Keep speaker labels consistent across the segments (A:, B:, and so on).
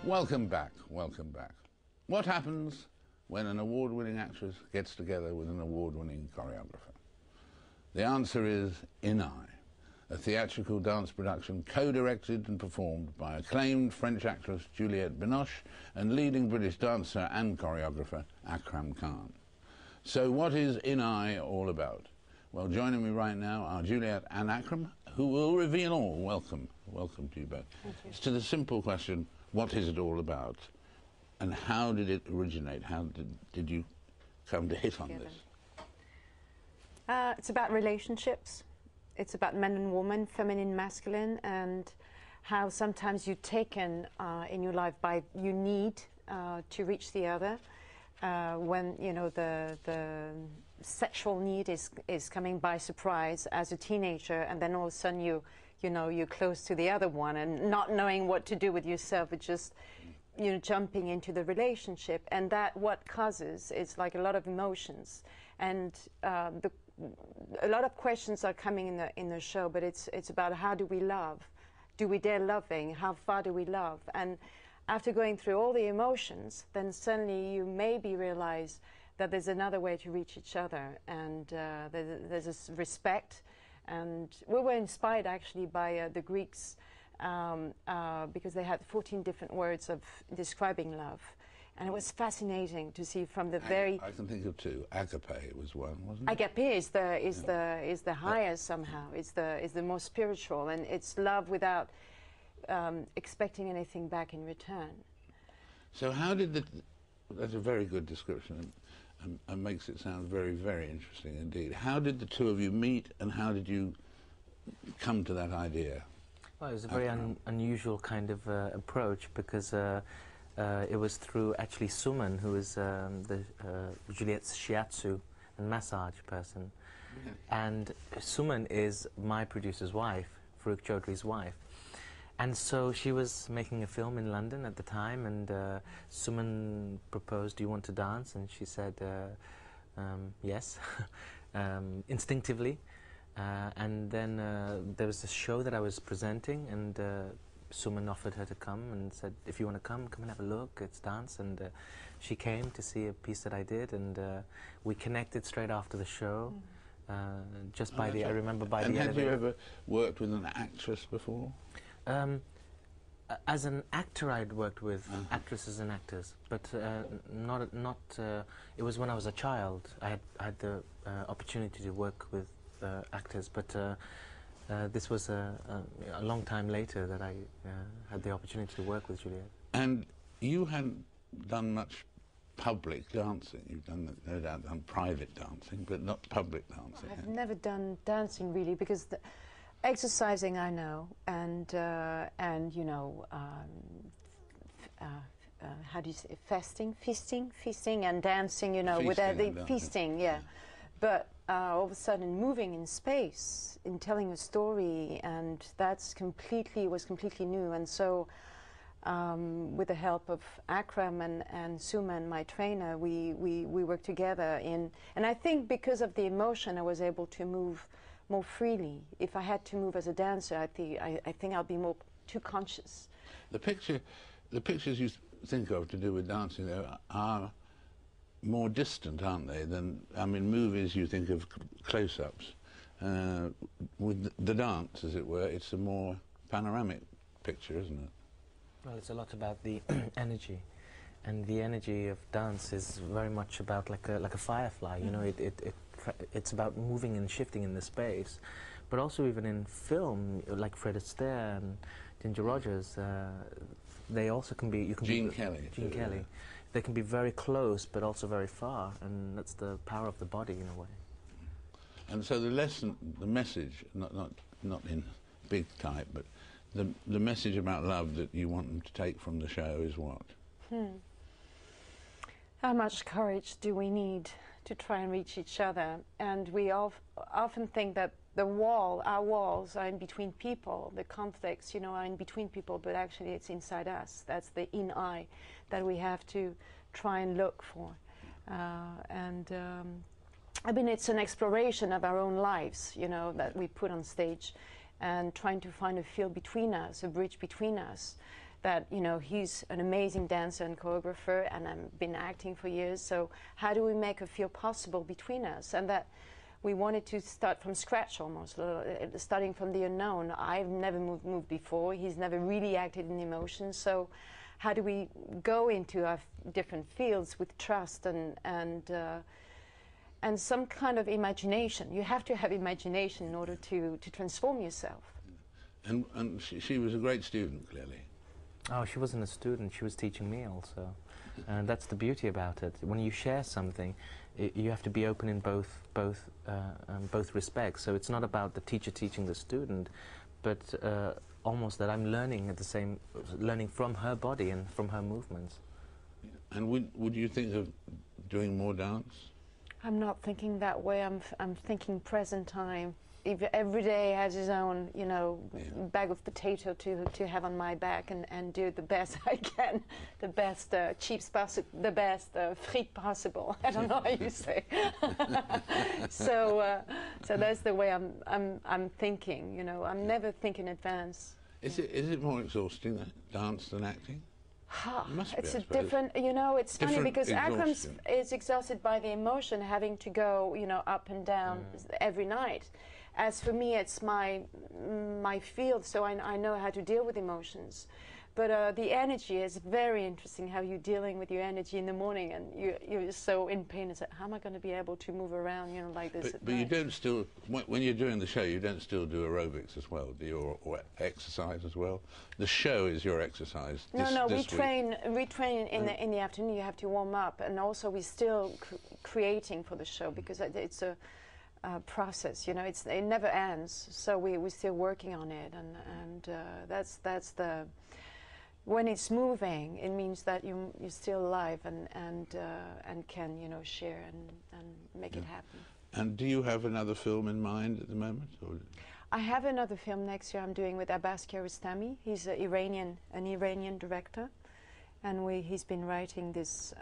A: Welcome back, welcome back. What happens when an award-winning actress gets together with an award-winning choreographer? The answer is Inai, a theatrical dance production co-directed and performed by acclaimed French actress Juliette Binoche and leading British dancer and choreographer Akram Khan. So what is Inai all about? Well, joining me right now are Juliette and Akram, who will reveal all. Welcome, welcome to you both.
B: Thank you.
A: It's to the simple question, what is it all about? And how did it originate? How did you come to hit on this?
B: It's about relationships. It's about men and women, feminine, masculine, and how sometimes you're taken in your life by your need to reach the other. When you know the sexual need is coming by surprise as a teenager, and then all of a sudden you're close to the other one and not knowing what to do with yourself, but just jumping into the relationship, and that what causes is like a lot of emotions, and a lot of questions are coming in the show, but it's about how do we love, do we dare loving, how far do we love, and after going through all the emotions, then suddenly you maybe realize that there's another way to reach each other, and there's this respect. And we were inspired actually by the Greeks because they had 14 different words of describing love. And it was fascinating to see from the very...
A: I can think of two. Agape was one, wasn't it?
B: Agape is the highest somehow. It's the most spiritual, and it's love without expecting anything back in return.
A: So how did that's a very good description, and makes it sound very, very interesting indeed. How did the two of you meet, and how did you come to that idea?
C: Well, it was a very unusual kind of approach, because it was through actually Suman, who is Juliette's shiatsu and massage person. Yeah. And Suman is my producer's wife, Farooq Chaudhry's wife. And so she was making a film in London at the time, and Suman proposed, "Do you want to dance?" And she said, yes, instinctively. And then there was a show that I was presenting, and Suman offered her to come and said, "If you want to come and have a look, it's dance." And she came to see a piece that I did, and we connected straight after the show. Just by I remember by the elevator.
A: And had you ever worked with an actress before?
C: As an actor, I'd worked with actresses and actors, but not. It was when I was a child. I had the opportunity to work with actors, but this was a long time later that I had the opportunity to work with Juliette.
A: And you hadn't done much public dancing. You've done, no doubt, done private dancing, but not public dancing.
B: I've never done dancing really, because exercising I know, and you know, how do you say, feasting and dancing, you know, with the feasting, yeah. But all of a sudden moving in space, in telling a story, and was completely new. And so with the help of Akram and Suman, my trainer, we worked together in, and I think because of the emotion I was able to move more freely. If I had to move as a dancer, I think I'll be more too conscious.
A: The pictures you think of to do with dancing, though, are more distant, aren't they? Than, I mean, movies you think of close-ups. With the dance, as it were, it's a more panoramic picture, isn't it?
C: Well, it's a lot about the energy, and the energy of dance is very much about like a firefly. You know, it's about moving and shifting in the space, but also even in film, like Fred Astaire and Ginger Rogers, they also can be.
A: Gene Kelly.
C: Gene Kelly. They can be very close, but also very far, and that's the power of the body in a way.
A: And so the message, not in big type, but the message about love that you want them to take from the show is what?
B: How much courage do we need to try and reach each other? And we often think that our walls are in between people, the conflicts, you know, are in between people, but actually it's inside us. That's the in-eye that we have to try and look for. I mean, it's an exploration of our own lives, you know, that we put on stage, and trying to find a field between us, a bridge between us, that, you know, he's an amazing dancer and choreographer, and I've been acting for years, so how do we make a feel possible between us? And that we wanted to start from scratch almost, starting from the unknown. I've never moved before, he's never really acted in emotions, so how do we go into our different fields with trust and some kind of imagination? You have to have imagination in order to transform yourself.
A: And she was a great student, clearly.
C: Oh, she wasn't a student, she was teaching me also. And that's the beauty about it. When you share something, you have to be open in both respects. So it's not about the teacher teaching the student, but almost that I'm learning at the same, learning from her body and from her movements.
A: And would you think of doing more dance?
B: I'm not thinking that way. I'm thinking present time. If every day has his own, you know, bag of potato to have on my back and do the best I can, the best chips possible, the best frites possible. I don't know how you say. So that's the way I'm thinking. You know, I'm never thinking in advance.
A: Is it more exhausting dance than acting?
B: It's a different, you know, it's funny because Akram is exhausted by the emotion, having to go, you know, up and down every night. As for me, it's my field, so I know how to deal with emotions. But the energy is very interesting, how you're dealing with your energy in the morning, and you're so in pain. It's like, how am I going to be able to move around, you know, like this at
A: But
B: night?
A: you don't still, when you're doing the show, you don't still do aerobics as well, do you, or exercise as well? The show is your exercise.
B: No, we train in the afternoon. You have to warm up, and also we're still creating for the show, because it's a process, you know, it never ends, so we're still working on it, and that's the, when it's moving, it means that you're still alive and can, you know, share and make it happen.
C: And
A: do you have another film in mind at the moment? Or?
B: I have another film next year I'm doing with Abbas Kiarostami. He's an Iranian director, and he's been writing this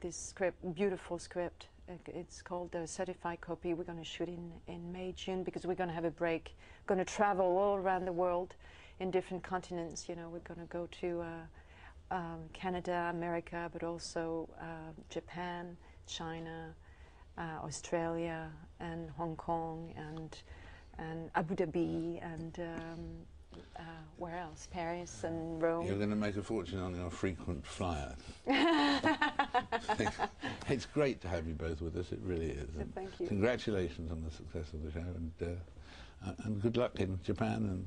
B: script, beautiful script. It's called the Certified Copy. We're going to shoot in May, June, because we're going to have a break. We're going to travel all around the world in different continents. You know, we're going to go to Canada, America, but also Japan, China, Australia, and Hong Kong, and Abu Dhabi, and where else? Paris and Rome.
A: You're going to make a fortune on your frequent flyer. It's great to have you both with us, it really is.
B: Thank you.
A: Congratulations on the success of the show, and good luck in Japan and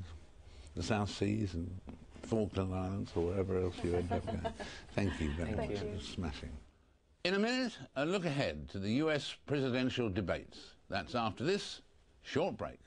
A: the South Seas and Falkland Islands, or wherever else you end up going. Thank you very much. It was smashing. In a minute, a look ahead to the US presidential debates. That's after this short break.